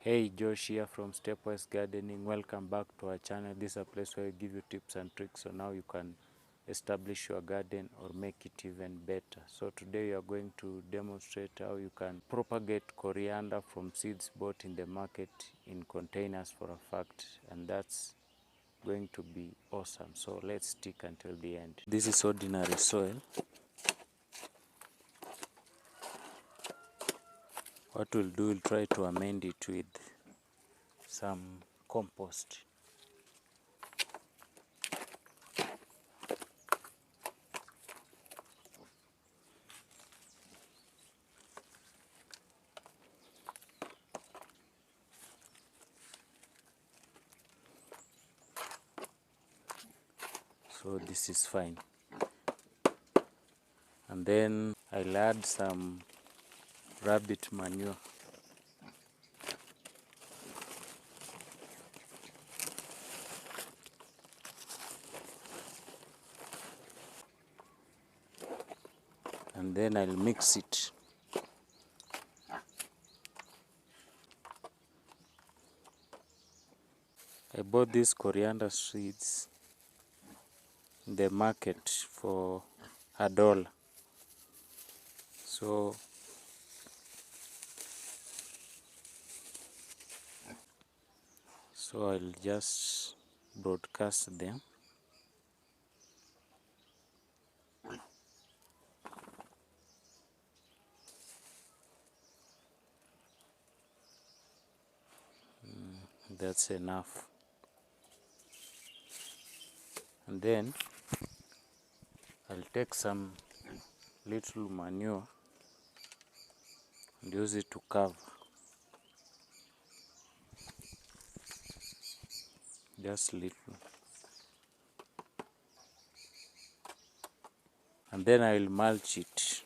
Hey, Josh here from Stepwise Gardening. Welcome back to our channel. This is a place where we give you tips and tricks on how you can establish your garden or make it even better. So today we are going to demonstrate how you can propagate coriander from seeds bought in the market in containers for a fact, and that's going to be awesome. So let's stick until the end. This is ordinary soil. What we'll do, we'll try to amend it with some compost. So this is fine. And then I'll add some rabbit manure. And then I'll mix it. I bought these coriander seeds in the market for $1. So I'll just broadcast them. That's enough. And then I'll take some little manure and use it to cover. Just little. And then I will mulch it.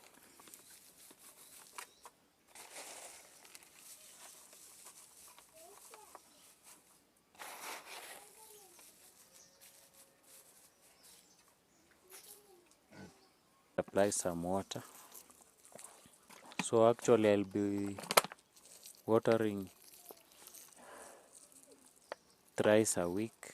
Apply some water. So actually I'll be watering thrice a week.